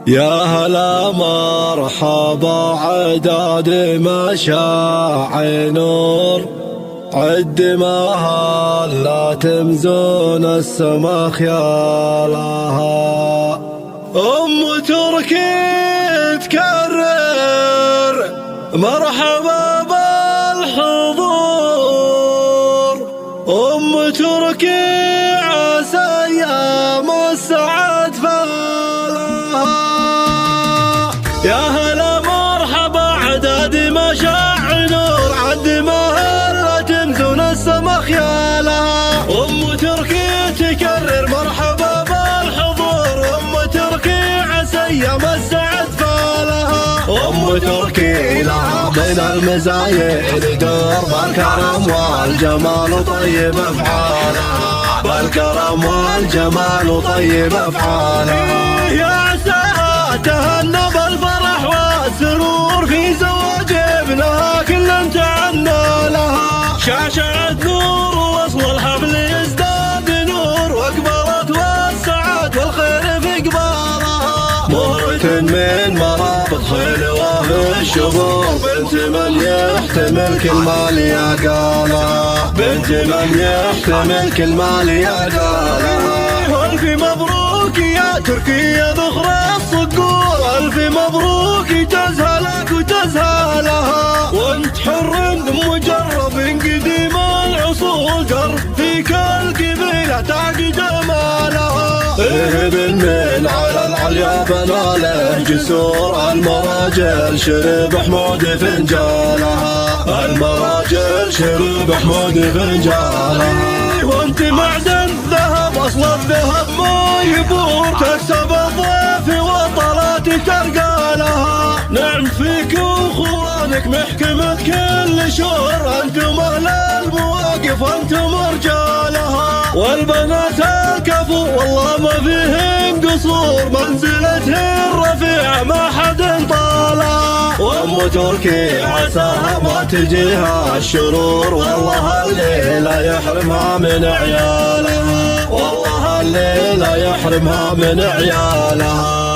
يا هلا مرحبا عداد مشاعي نور، عد ما هلا تمزون السما خيالها. أم تركي تكرر مرحبا بالحضور، أم تركي عسى أيام السعد فالها. يا هلا مرحبا عداد مشاعي نور، عد ما هلا تمزون السما خيالها. أم تركي تكرر مرحبا بالحضور، أم تركي عسى أيام السعد فالها. أم تركي لها من المزايا دور بالكرم والجمال وطيب أفعالها، بالكرم والجمال وطيب أفعالها. يا عساها تهنى بالفرح والسرور في زواج ابنها كل تعنى لها. شعشعت نور ووصل الحفل يزداد نور، واقبلت والسعد والخير في قبالها. مهرة من مرابط خلوة في الشهور، بنت من يحتمل كل مال يقالها، بنت من يحتمل كل مال يقالها. ألف مبروك يا تركيا ذخر الصقور، ألف مبروك تزهلك وتزهلها. وانت حر مجرب قديم العصور، قر فيك القبيلة تعقد مالها. ابن من على العليا بنى له جسور، المراجل شرب حمود فنجالها، المراجل شرب حمود فنجالها. وانت معدن ذهب اصل الذهب ما يبور، تكسب الضيف وطلاتك ترقى لها. نعم فيك واخوانك محكمة كل شهر، انتم اهل المواقف انتم رجالها. والبنات الكفو والله ما فيهن قصور، منزلتهن رفيعة ما حد طالها. وام تركي عساها ما تجيها الشرور، والله اللي لا يحرمها من عيالها، والله اللي لا يحرمها من عيالها.